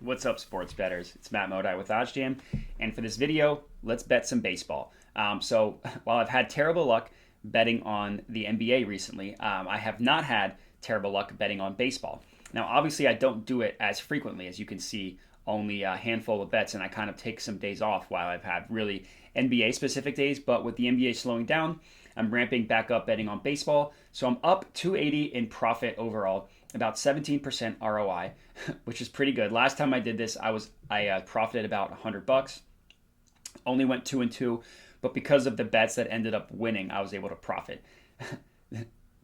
What's up, sports bettors? It's Matt Modi with OddsJam, and for this video, let's bet some baseball. So while I've had terrible luck betting on the NBA recently, I have not had terrible luck betting on baseball. Now, obviously, I don't do it as frequently, as you can see, only a handful of bets, and I kind of take some days off while I've had really NBA-specific days, but with the NBA slowing down, I'm ramping back up betting on baseball. So I'm up 280 in profit overall, about 17% ROI, which is pretty good. Last time I did this, I profited about $100. Only went 2-2, but because of the bets that ended up winning, I was able to profit.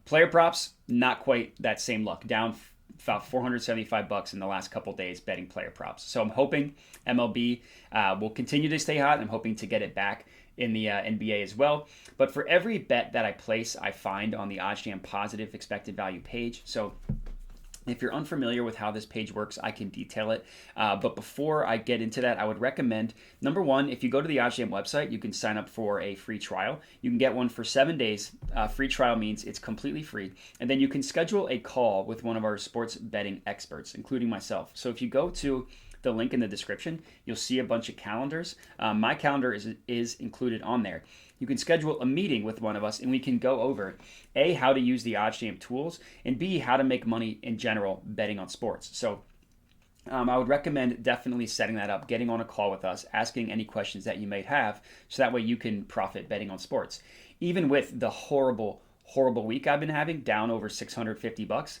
Player props, not quite that same luck. Down about $475 in the last couple days betting player props. So I'm hoping MLB will continue to stay hot. I'm hoping to get it back in the NBA as well. But for every bet that I place, I find on the OddsJam positive expected value page. So if you're unfamiliar with how this page works, I can detail it. But before I get into that, I would recommend, number one, if you go to the OddsJam website, you can sign up for a free trial. You can get one for 7 days. Free trial means it's completely free. And then you can schedule a call with one of our sports betting experts, including myself. So if you go to the link in the description, you'll see a bunch of calendars. My calendar is included on there. You can schedule a meeting with one of us and we can go over A, how to use the OddsJam tools, and B, how to make money in general betting on sports. So I would recommend definitely setting that up, getting on a call with us, asking any questions that you may have, so that way you can profit betting on sports. Even with the horrible week I've been having, down over $650,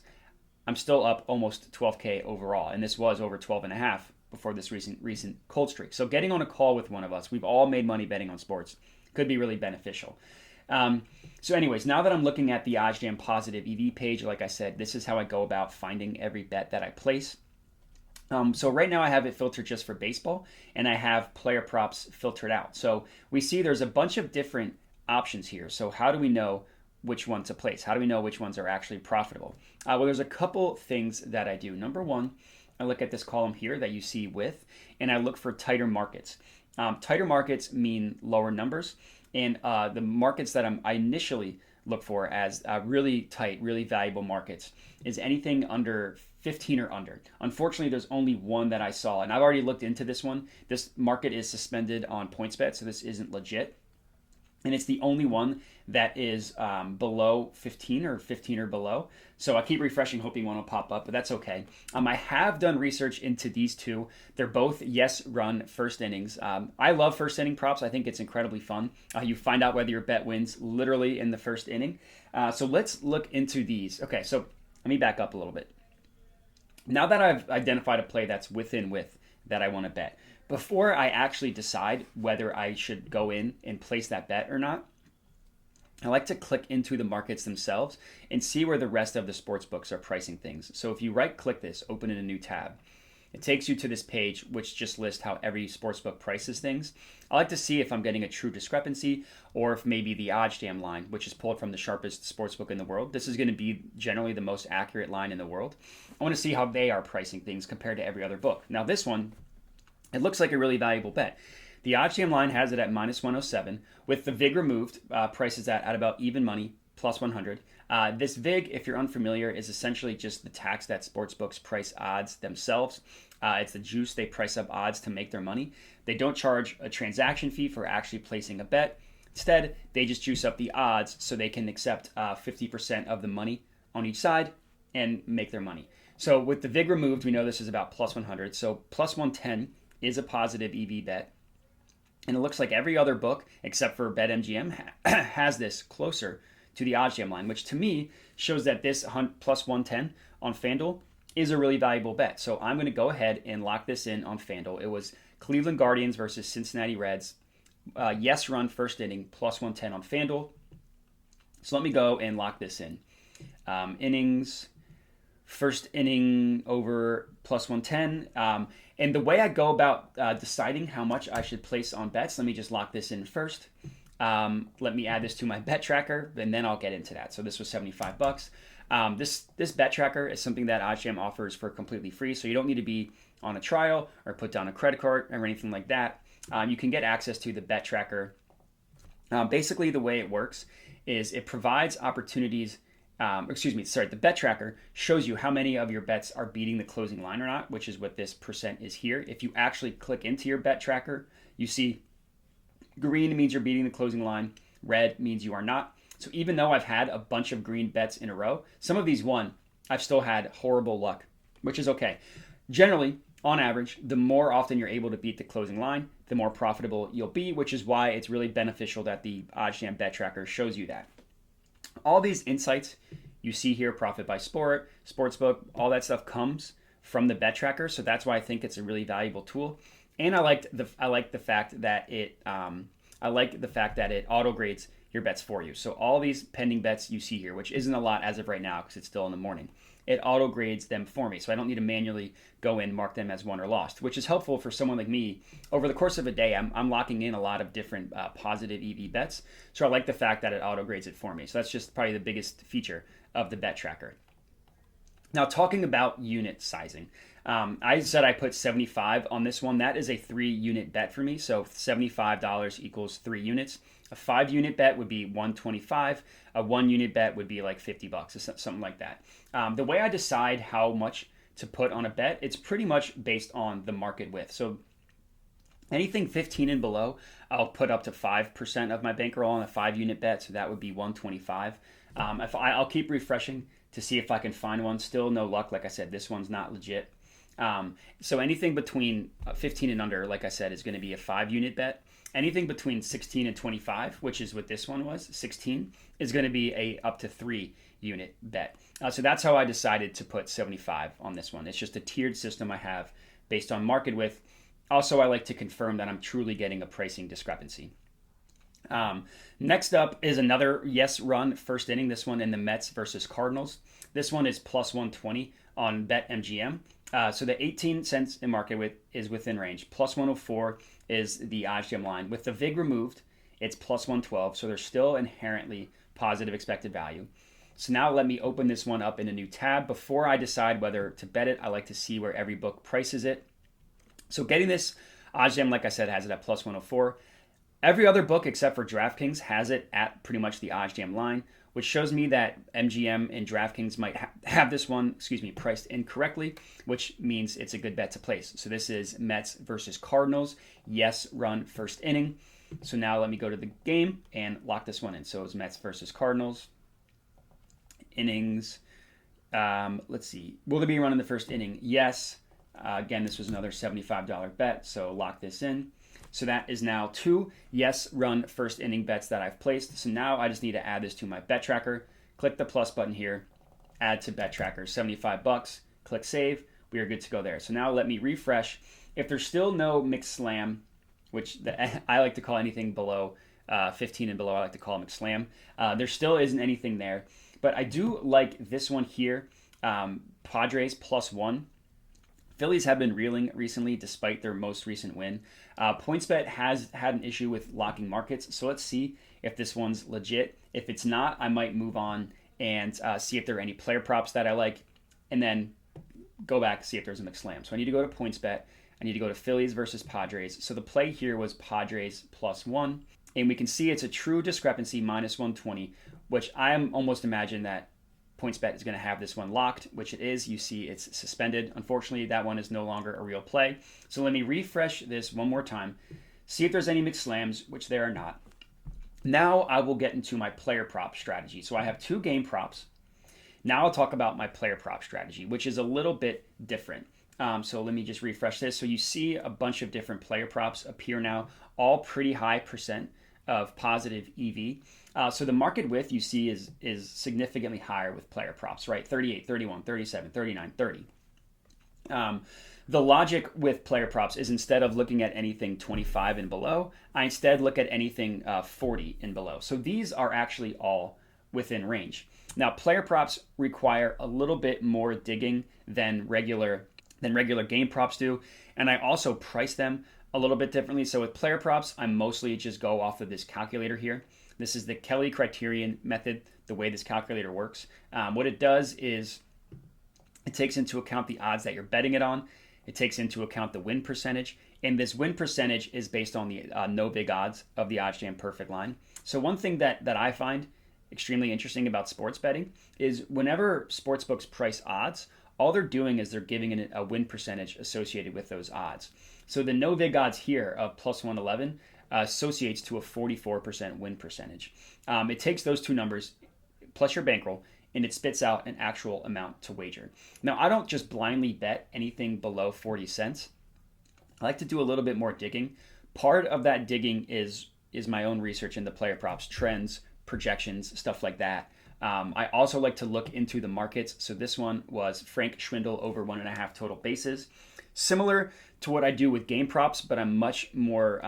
I'm still up almost 12K overall, and this was over 12 and a half before this recent cold streak. So getting on a call with one of us, we've all made money betting on sports, could be really beneficial. So anyways, now that I'm looking at the OddsJam positive EV page, like I said, this is how I go about finding every bet that I place. So right now I have it filtered just for baseball, and I have player props filtered out. So we see there's a bunch of different options here. So how do we know which one to place? How do we know which ones are actually profitable? Well, there's a couple things that I do. Number one, I look at this column here that you see with, and I look for tighter markets. Tighter markets mean lower numbers, and the markets that I initially look for as really tight, really valuable markets is anything under 15 or under. Unfortunately, there's only one that I saw, and I've already looked into this one. This market is suspended on PointsBet, so this isn't legit. And it's the only one that is below 15 or 15 or below. So I keep refreshing, hoping one will pop up, but that's okay. I have done research into these two. They're both yes-run first innings. I love first inning props. I think it's incredibly fun. You find out whether your bet wins literally in the first inning. So let's look into these. Okay, so let me back up a little bit. Now that I've identified a play that's within width that I want to bet, before I actually decide whether I should go in and place that bet or not, I like to click into the markets themselves and see where the rest of the sports books are pricing things. So if you right-click this, open in a new tab, it takes you to this page which just lists how every sportsbook prices things. I like to see if I'm getting a true discrepancy or if maybe the OddsJam line, which is pulled from the sharpest sportsbook in the world, this is going to be generally the most accurate line in the world. I want to see how they are pricing things compared to every other book. Now this one, it looks like a really valuable bet. The OddsJam line has it at minus 107. With the VIG removed, prices that at about even money, plus 100. This VIG, if you're unfamiliar, is essentially just the tax that sportsbooks price odds themselves. It's the juice they price up odds to make their money. They don't charge a transaction fee for actually placing a bet. Instead, they just juice up the odds so they can accept 50% of the money on each side and make their money. So with the VIG removed, we know this is about plus 100. So plus 110 is a positive EV bet. And it looks like every other book, except for BetMGM, has this closer to the OddsJam line, which to me shows that this plus 110 on FanDuel is a really valuable bet. So I'm going to go ahead and lock this in on FanDuel. It was Cleveland Guardians versus Cincinnati Reds. Yes run first inning, plus 110 on FanDuel. So let me go and lock this in. Innings, first inning over plus 110. And the way I go about deciding how much I should place on bets, let me just lock this in first. Let me add this to my bet tracker, and then I'll get into that. So this was $75. This bet tracker is something that OddsJam offers for completely free, so you don't need to be on a trial or put down a credit card or anything like that. You can get access to the bet tracker. Basically, the way it works is it provides opportunities the bet tracker shows you how many of your bets are beating the closing line or not, which is what this percent is here. If you actually click into your bet tracker, you see green means you're beating the closing line, red means you are not. So even though I've had a bunch of green bets in a row, some of these won, I've still had horrible luck, which is okay. Generally, on average, the more often you're able to beat the closing line, the more profitable you'll be, which is why it's really beneficial that the OddsJam bet tracker shows you that. All these insights you see here, profit by sport, sportsbook, all that stuff comes from the bet tracker. So that's why I think it's a really valuable tool. And I like the fact that it auto grades your bets for you. So all these pending bets you see here, which isn't a lot as of right now because it's still in the morning, it auto grades them for me. So I don't need to manually go in, mark them as won or lost, which is helpful for someone like me. Over the course of a day, I'm locking in a lot of different positive EV bets. So I like the fact that it auto grades it for me. So that's just probably the biggest feature of the bet tracker. Now, talking about unit sizing, I said I put 75 on this one. That is a 3-unit bet for me. So $75 equals 3 units. A 5-unit bet would be $125. A 1-unit bet would be like $50 or something like that. The way I decide how much to put on a bet, it's pretty much based on the market width. So anything 15 and below, I'll put up to 5% of my bankroll on a 5-unit bet. So that would be $125. I'll keep refreshing to see if I can find one. Still no luck. Like I said, this one's not legit. So anything between 15 and under, like I said, is going to be a 5-unit bet. Anything between 16 and 25, which is what this one was, 16, is going to be a up to 3-unit bet. So that's how I decided to put 75 on this one. It's just a tiered system I have based on market width. Also, I like to confirm that I'm truly getting a pricing discrepancy. Next up is another yes run first inning. This one in the Mets versus Cardinals. This one is plus 120 on BetMGM. So the 18 cents in market width is within range. Plus 104 is the OddsJam line. With the VIG removed, it's plus 112. So there's still inherently positive expected value. So now let me open this one up in a new tab. Before I decide whether to bet it, I like to see where every book prices it. So getting this, OddsJam, like I said, has it at plus 104. Every other book except for DraftKings has it at pretty much the OddsJam line, which shows me that MGM and DraftKings might have this one, priced incorrectly, which means it's a good bet to place. So this is Mets versus Cardinals. Yes, run first inning. So now let me go to the game and lock this one in. So it's Mets versus Cardinals. Innings. Let's see. Will there be a run in the first inning? Yes. Again, this was another $75 bet, so lock this in. So that is now 2 yes run first inning bets that I've placed. So now I just need to add this to my bet tracker. Click the plus button here, add to bet tracker, $75. Click save. We are good to go there. So now let me refresh. If there's still no mixed slam, which I like to call anything below 15 and below, I like to call mixed slam. There still isn't anything there, but I do like this one here. Padres plus 1. Phillies have been reeling recently despite their most recent win. PointsBet has had an issue with locking markets, so let's see if this one's legit. If it's not, I might move on and see if there are any player props that I like, and then go back and see if there's a mixed slam. So I need to go to PointsBet. I need to go to Phillies versus Padres. So the play here was Padres plus 1, and we can see it's a true discrepancy, minus 120, which I am almost imagine that PointsBet is going to have this one locked, which it is. You see it's suspended. Unfortunately, that one is no longer a real play. So let me refresh this one more time, see if there's any mixed slams, which there are not. Now I will get into my player prop strategy. So I have 2 game props. Now I'll talk about my player prop strategy, which is a little bit different. So let me just refresh this. So you see a bunch of different player props appear now, all pretty high percent of positive EV. So the market width you see is significantly higher with player props, right? 38, 31, 37, 39, 30. The logic with player props is instead of looking at anything 25 and below, I instead look at anything 40 and below. So these are actually all within range. Now, player props require a little bit more digging than regular game props do, and I also price them a little bit differently. So with player props, I mostly just go off of this calculator here. This is the Kelly criterion method, the way this calculator works. What it does is it takes into account the odds that you're betting it on. It takes into account the win percentage. And this win percentage is based on the no big odds of the OddsJam perfect line. So one thing that I find extremely interesting about sports betting is whenever sportsbooks price odds, all they're doing is they're giving it a win percentage associated with those odds. So the no vig odds here of plus 111 associates to a 44% win percentage. It takes those two numbers plus your bankroll and it spits out an actual amount to wager. Now, I don't just blindly bet anything below 40 cents. I like to do a little bit more digging. Part of that digging is my own research into player props, trends, projections, stuff like that. I also like to look into the markets. So this one was Frank Schwindel over 1.5 total bases. Similar to what I do with game props, but I'm much more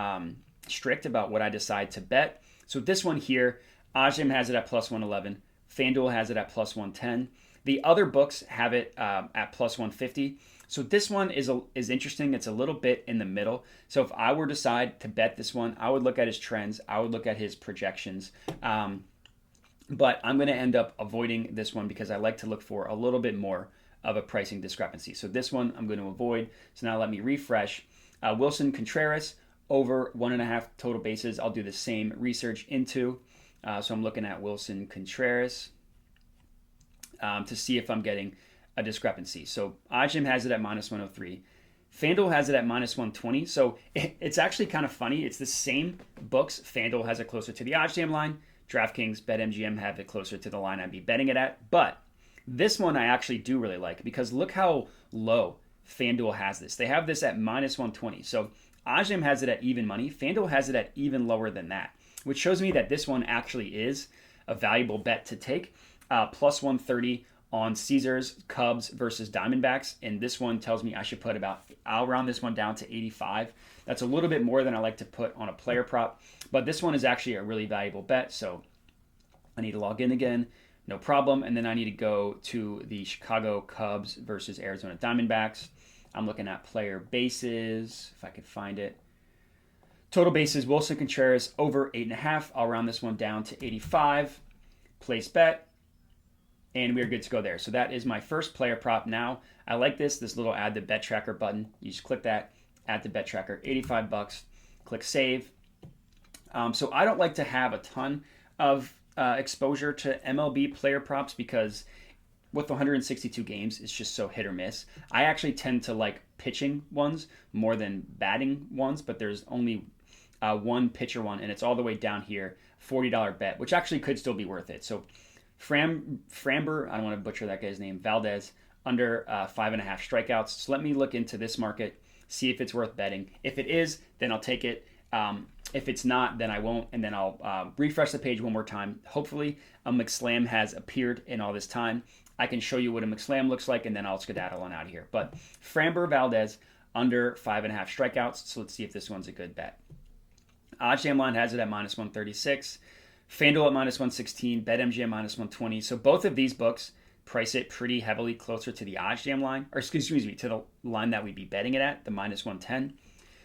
strict about what I decide to bet. So this one here, OddsJam has it at plus 111. FanDuel has it at plus 110. The other books have it at plus 150. So this one is interesting. It's a little bit in the middle. So if I were to decide to bet this one, I would look at his trends. I would look at his projections. But I'm going to end up avoiding this one because I like to look for a little bit more of a pricing discrepancy. So this one I'm going to avoid. So now let me refresh. Wilson Contreras over 1.5 total bases. I'll do the same research into. So I'm looking at Wilson Contreras to see if I'm getting a discrepancy. So OddsJam has it at minus 103. FanDuel has it at minus 120. So it's actually kind of funny. It's the same books. FanDuel has it closer to the OddsJam line. DraftKings, BetMGM have it closer to the line I'd be betting it at. But this one I actually do really like because look how low FanDuel has this. They have this at minus 120. So OddsJam has it at even money. FanDuel has it at even lower than that, which shows me that this one actually is a valuable bet to take. Plus 130 on Caesars, Cubs versus Diamondbacks. And this one tells me I should put I'll round this one down to 85. That's a little bit more than I like to put on a player prop. But this one is actually a really valuable bet. So I need to log in again. No problem. And then I need to go to the Chicago Cubs versus Arizona Diamondbacks. I'm looking at player bases, if I could find it. Total bases, Wilson Contreras over 8.5. I'll round this one down to 85. Place bet. And we're good to go there. So that is my first player prop now. I like this little add to bet tracker button. You just click that, add to bet tracker, $85. Click save. So I don't like to have a ton of exposure to MLB player props because with 162 games, it's just so hit or miss. I actually tend to like pitching ones more than batting ones, but there's only one pitcher one, and it's all the way down here, $40 bet, which actually could still be worth it. So Framber, I don't want to butcher that guy's name, Valdez, under 5.5 strikeouts. So let me look into this market, see if it's worth betting. If it is, then I'll take it. If it's not, then I won't, and then I'll refresh the page one more time. Hopefully, a McSlam has appeared in all this time. I can show you what a McSlam looks like, and then I'll skedaddle on out of here. But Framber Valdez under 5.5 strikeouts, so let's see if this one's a good bet. OddsJam line has it at minus 136. FanDuel at minus 116, BetMGM minus 120. So both of these books price it pretty heavily closer to the OddsJam line, or excuse me, to the line that we'd be betting it at, the minus 110.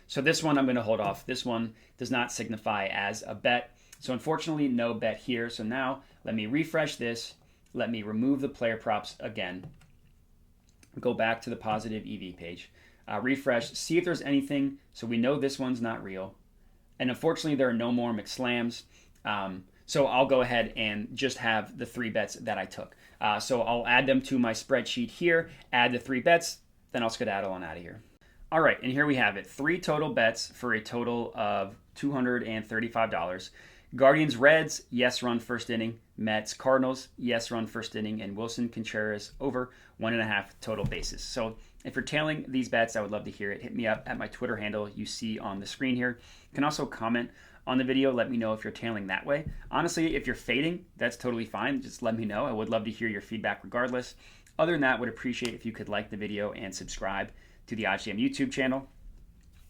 So this one I'm going to hold off. This one does not signify as a bet. So unfortunately, no bet here. So now let me refresh this. Let me remove the player props again. Go back to the positive EV page. Refresh, see if there's anything. So we know this one's not real. And unfortunately, there are no more McSlams. So I'll go ahead and just have the 3 bets that I took. So I'll add them to my spreadsheet here, add the 3 bets, then I'll skedaddle on out of here. All right, and here we have it. 3 total bets for a total of $235. Guardians Reds, yes run first inning. Mets Cardinals, yes run first inning. And Wilson Contreras over 1.5 total bases. So if you're tailing these bets, I would love to hear it. Hit me up at my Twitter handle you see on the screen here. You can also comment on the video. Let me know if you're tailing that way. Honestly, if you're fading, that's totally fine. Just let me know. I would love to hear your feedback regardless. Other than that, would appreciate if you could like the video and subscribe to the OddsJam YouTube channel.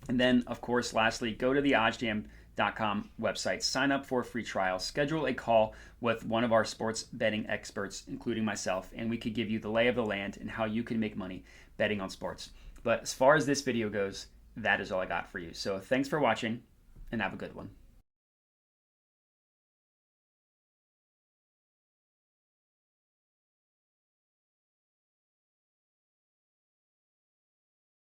And then, of course, lastly, go to the OddsJam.com website, sign up for a free trial, schedule a call with one of our sports betting experts, including myself, and we could give you the lay of the land and how you can make money betting on sports. But as far as this video goes, that is all I got for you. So thanks for watching, and have a good one.